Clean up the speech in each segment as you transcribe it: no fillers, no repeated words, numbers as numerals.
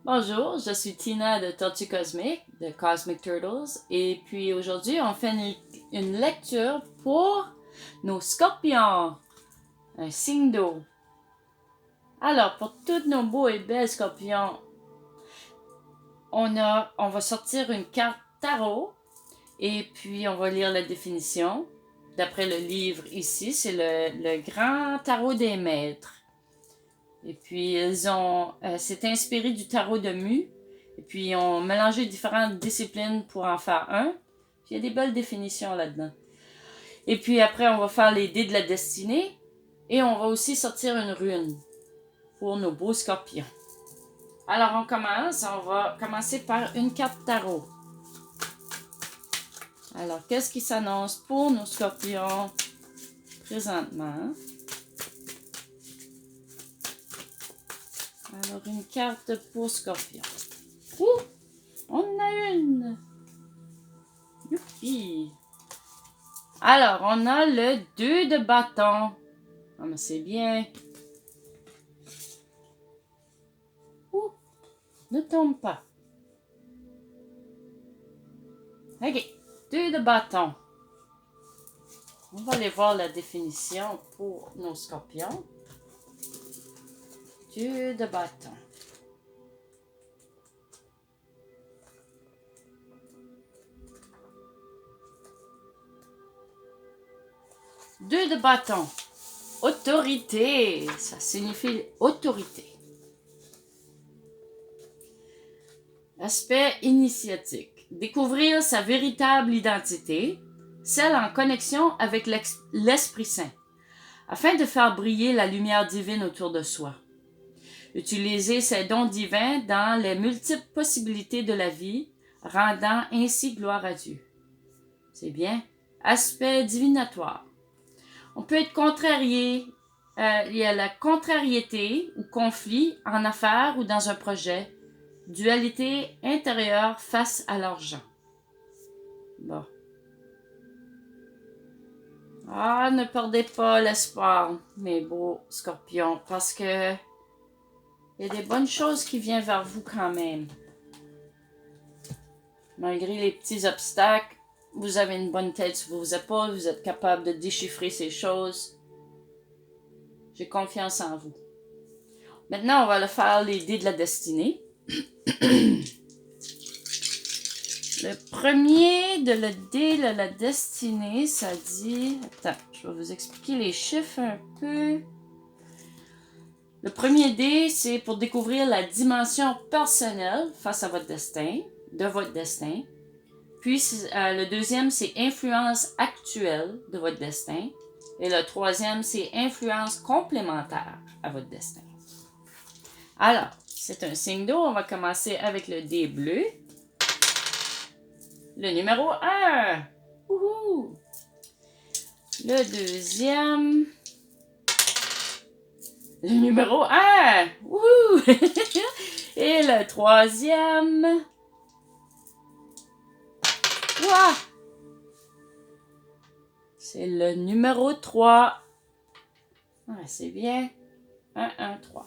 Bonjour, je suis Tina de Tortue Cosmique, de Cosmic Turtles, et puis aujourd'hui on fait une lecture pour nos scorpions, un signe d'eau. Alors, pour tous nos beaux et belles scorpions, on va sortir une carte tarot, et puis on va lire la définition. D'après le livre ici, c'est le grand tarot des maîtres. Et puis, c'est inspiré du tarot de Mu. Et puis, ils ont mélangé différentes disciplines pour en faire un. Puis, il y a des belles définitions là-dedans. Et puis, après, on va faire les dés de la destinée. Et on va aussi sortir une rune pour nos beaux scorpions. Alors, on commence. On va commencer par une carte tarot. Alors, qu'est-ce qui s'annonce pour nos scorpions présentement? Alors, une carte pour Scorpion. Ouh! On en a une! Youpi! Alors, on a le 2 de bâton. Ah, mais c'est bien. Ouh! Ne tombe pas. OK. 2 de bâton. On va aller voir la définition pour nos scorpions. 2 de bâton. Deux de bâton. Autorité. Ça signifie autorité. Aspect initiatique. Découvrir sa véritable identité, celle en connexion avec l'Esprit Saint, afin de faire briller la lumière divine autour de soi. Utiliser ses dons divins dans les multiples possibilités de la vie, rendant ainsi gloire à Dieu. C'est bien. Aspect divinatoire. On peut être contrarié. Il y a la contrariété ou conflit en affaires ou dans un projet. Dualité intérieure face à l'argent. Bon. Ah, ne perdez pas l'espoir, mes beaux scorpions, parce que il y a des bonnes choses qui viennent vers vous quand même. Malgré les petits obstacles, vous avez une bonne tête sur vos épaules, vous êtes capable de déchiffrer ces choses. J'ai confiance en vous. Maintenant, on va le faire les dés de la destinée. Le premier de le dé de la destinée, ça dit... Attends, je vais vous expliquer les chiffres un peu. Le premier dé, c'est pour découvrir la dimension personnelle face à votre destin, de votre destin. Puis le deuxième, c'est influence actuelle de votre destin. Et le troisième, c'est influence complémentaire à votre destin. Alors, c'est un signe d'eau. On va commencer avec le dé bleu. Le numéro 1. Wouhou! Le deuxième. Le numéro 1. Wouhou! Et le troisième. Wow! C'est le numéro 3. Ah, c'est bien. 1, 1, 3.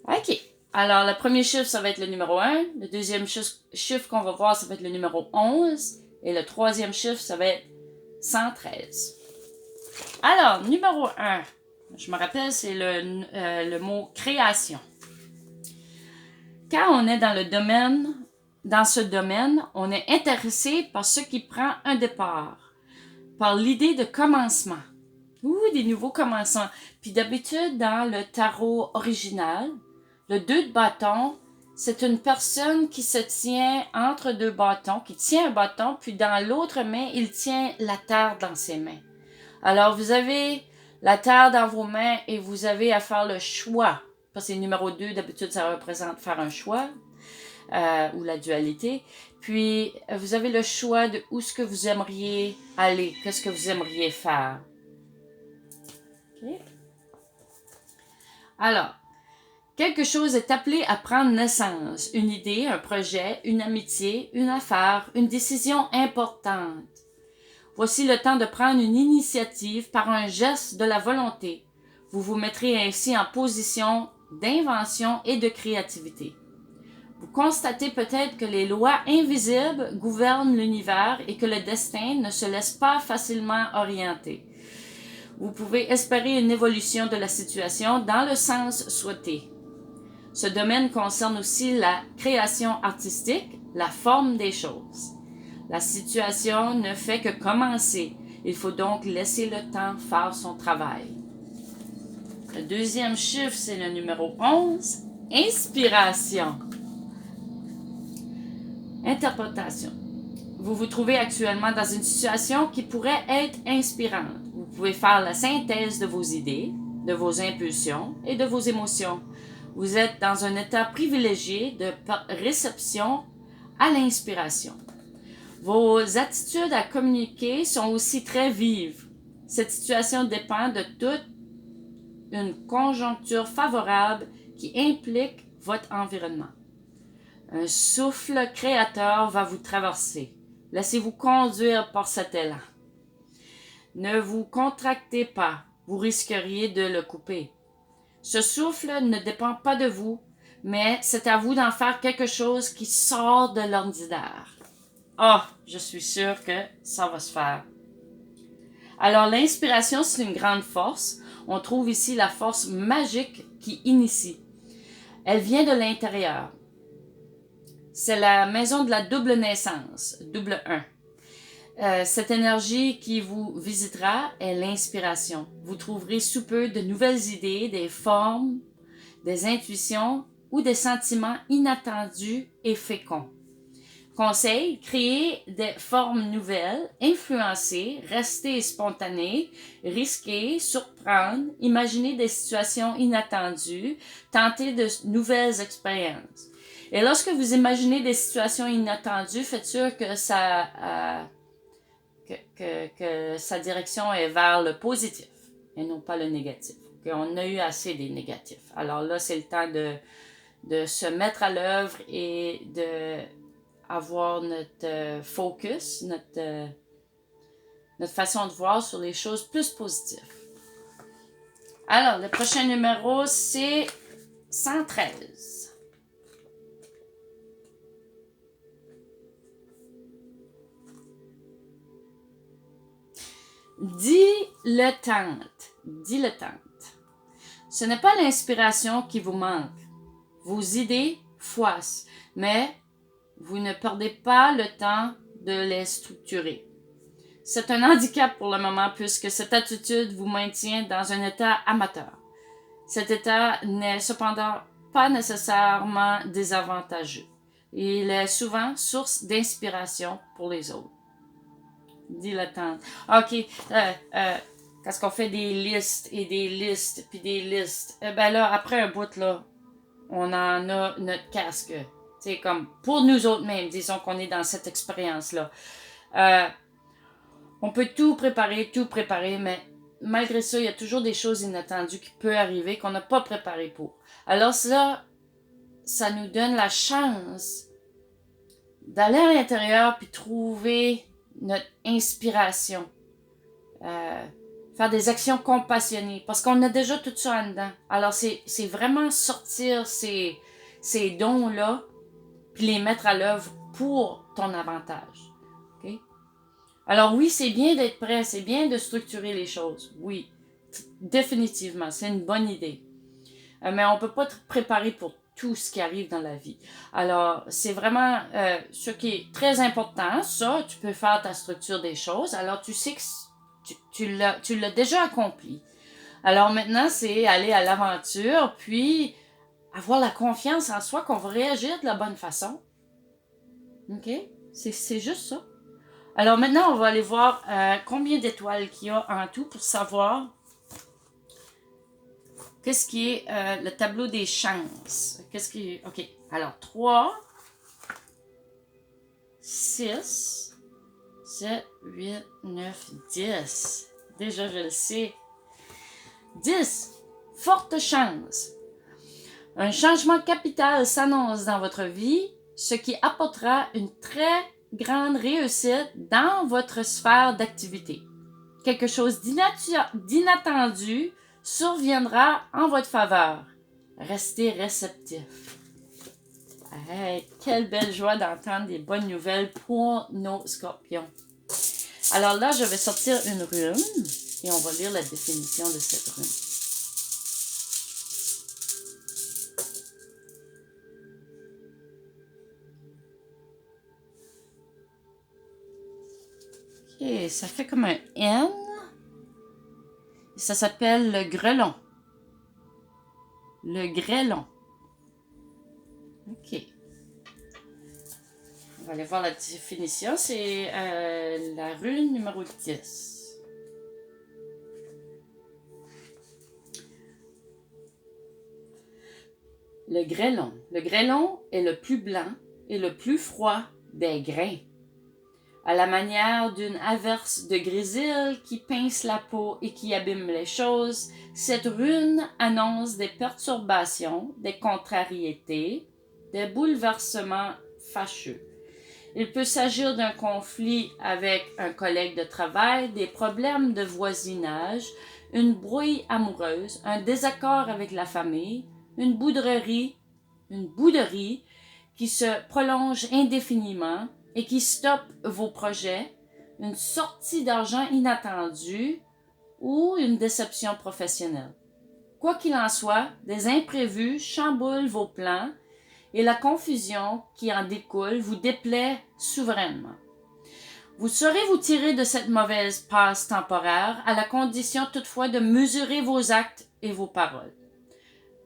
OK. Alors, le premier chiffre, ça va être le numéro 1. Le deuxième chiffre qu'on va voir, ça va être le numéro 11. Et le troisième chiffre, ça va être 113. Alors, numéro 1. Je me rappelle, c'est le mot création. Quand on est dans ce domaine, on est intéressé par ce qui prend un départ, par l'idée de commencement, ou des nouveaux commencements. Puis d'habitude, dans le tarot original, le 2 de bâton, c'est une personne qui se tient entre deux bâtons, qui tient un bâton, puis dans l'autre main, il tient la terre dans ses mains. Alors, vous avez la terre dans vos mains et vous avez à faire le choix. Parce que le numéro 2, d'habitude, ça représente faire un choix ou la dualité. Puis, vous avez le choix de où est-ce que vous aimeriez aller, qu'est-ce que vous aimeriez faire. OK? Alors, quelque chose est appelé à prendre naissance. Une idée, un projet, une amitié, une affaire, une décision importante. Voici le temps de prendre une initiative par un geste de la volonté. Vous vous mettrez ainsi en position d'invention et de créativité. Vous constatez peut-être que les lois invisibles gouvernent l'univers et que le destin ne se laisse pas facilement orienter. Vous pouvez espérer une évolution de la situation dans le sens souhaité. Ce domaine concerne aussi la création artistique, la forme des choses. La situation ne fait que commencer. Il faut donc laisser le temps faire son travail. Le deuxième chiffre, c'est le numéro 11, inspiration. Interprétation. Vous vous trouvez actuellement dans une situation qui pourrait être inspirante. Vous pouvez faire la synthèse de vos idées, de vos impulsions et de vos émotions. Vous êtes dans un état privilégié de réception à l'inspiration. Vos attitudes à communiquer sont aussi très vives. Cette situation dépend de toute une conjoncture favorable qui implique votre environnement. Un souffle créateur va vous traverser. Laissez-vous conduire par cet élan. Ne vous contractez pas, vous risqueriez de le couper. Ce souffle ne dépend pas de vous, mais c'est à vous d'en faire quelque chose qui sort de l'ordinaire. Je suis sûre que ça va se faire. Alors, l'inspiration, c'est une grande force. On trouve ici la force magique qui initie. Elle vient de l'intérieur. C'est la maison de la double naissance, double 1. Cette énergie qui vous visitera est l'inspiration. Vous trouverez sous peu de nouvelles idées, des formes, des intuitions ou des sentiments inattendus et féconds. Conseil, créez des formes nouvelles, influencer, rester spontané, risquer, surprendre, imaginer des situations inattendues, tenter de nouvelles expériences. Et lorsque vous imaginez des situations inattendues, faites sûr que sa direction est vers le positif et non pas le négatif. On a eu assez des négatifs. Alors là, c'est le temps de se mettre à l'œuvre et de avoir notre focus, notre façon de voir sur les choses plus positives. Alors, le prochain numéro, c'est 113. Dilettante. Ce n'est pas l'inspiration qui vous manque. Vos idées fouassent, mais vous ne perdez pas le temps de les structurer. C'est un handicap pour le moment puisque cette attitude vous maintient dans un état amateur. Cet état n'est cependant pas nécessairement désavantageux. Il est souvent source d'inspiration pour les autres. Dilettante. OK. Quand on fait des listes et des listes puis des listes, ben là, après un bout, là, on en a notre casque. C'est comme pour nous autres mêmes, disons qu'on est dans cette expérience-là. On peut tout préparer, mais malgré ça, il y a toujours des choses inattendues qui peuvent arriver qu'on n'a pas préparé pour. Alors ça nous donne la chance d'aller à l'intérieur puis trouver notre inspiration. Faire des actions compassionnées, parce qu'on a déjà tout ça en dedans. Alors c'est vraiment sortir ces dons-là puis les mettre à l'œuvre pour ton avantage. Okay? Alors oui, c'est bien d'être prêt, c'est bien de structurer les choses. Oui, définitivement, c'est une bonne idée. Mais on ne peut pas te préparer pour tout ce qui arrive dans la vie. Alors, c'est vraiment ce qui est très important. Ça, tu peux faire ta structure des choses. Alors, tu sais que tu l'as déjà accompli. Alors maintenant, c'est aller à l'aventure, puis avoir la confiance en soi qu'on va réagir de la bonne façon. OK? C'est juste ça. Alors maintenant, on va aller voir combien d'étoiles qu'il y a en tout pour savoir qu'est-ce qui est le tableau des chances. OK. Alors, 3, 6, 7, 8, 9, 10. Déjà, je le sais. 10. Forte chance. Un changement capital s'annonce dans votre vie, ce qui apportera une très grande réussite dans votre sphère d'activité. Quelque chose d'inattendu surviendra en votre faveur. Restez réceptif. Hey, quelle belle joie d'entendre des bonnes nouvelles pour nos scorpions. Alors là, je vais sortir une rune et on va lire la définition de cette rune. Ok, ça fait comme un N. Ça s'appelle le grelon. Le grêlon. Ok. On va aller voir la définition. C'est la rune numéro 10. Le grêlon. Le grêlon est le plus blanc et le plus froid des grains. À la manière d'une averse de grésil qui pince la peau et qui abîme les choses, cette rune annonce des perturbations, des contrariétés, des bouleversements fâcheux. Il peut s'agir d'un conflit avec un collègue de travail, des problèmes de voisinage, une brouille amoureuse, un désaccord avec la famille, une bouderie qui se prolonge indéfiniment et qui stoppe vos projets, une sortie d'argent inattendue ou une déception professionnelle. Quoi qu'il en soit, des imprévus chamboulent vos plans et la confusion qui en découle vous déplaît souverainement. Vous saurez vous tirer de cette mauvaise passe temporaire à la condition toutefois de mesurer vos actes et vos paroles.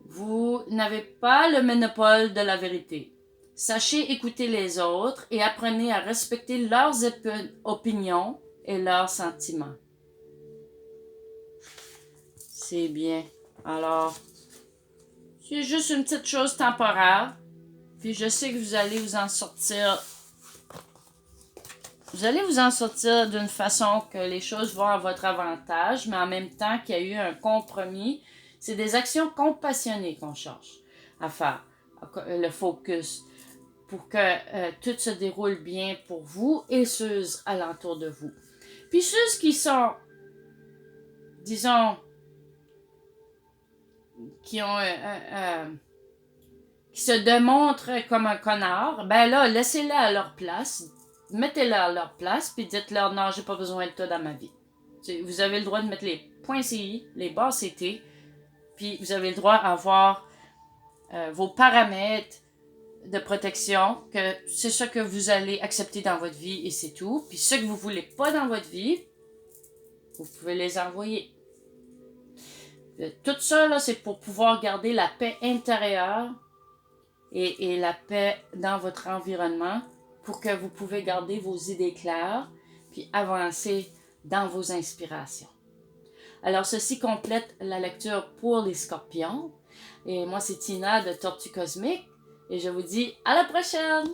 Vous n'avez pas le monopole de la vérité. Sachez écouter les autres et apprenez à respecter leurs opinions et leurs sentiments. C'est bien. Alors, c'est juste une petite chose temporaire. Puis je sais que vous allez vous en sortir. Vous allez vous en sortir d'une façon que les choses vont à votre avantage, mais en même temps qu'il y a eu un compromis. C'est des actions compassionnées qu'on cherche à faire. Le focus. Pour que tout se déroule bien pour vous et ceux alentour de vous. Puis ceux qui sont, disons, qui se démontrent comme un connard, ben là, laissez-les à leur place, mettez-les à leur place, puis dites-leur, non, j'ai pas besoin de toi dans ma vie. Vous avez le droit de mettre les points CI, les barres CT, puis vous avez le droit à avoir vos paramètres de protection, que c'est ça que vous allez accepter dans votre vie et c'est tout. Puis ceux que vous voulez pas dans votre vie, vous pouvez les envoyer. Tout ça, là, c'est pour pouvoir garder la paix intérieure et la paix dans votre environnement pour que vous pouvez garder vos idées claires puis avancer dans vos inspirations. Alors, ceci complète la lecture pour les scorpions. Et moi, c'est Tina de Tortue Cosmique. Et je vous dis à la prochaine!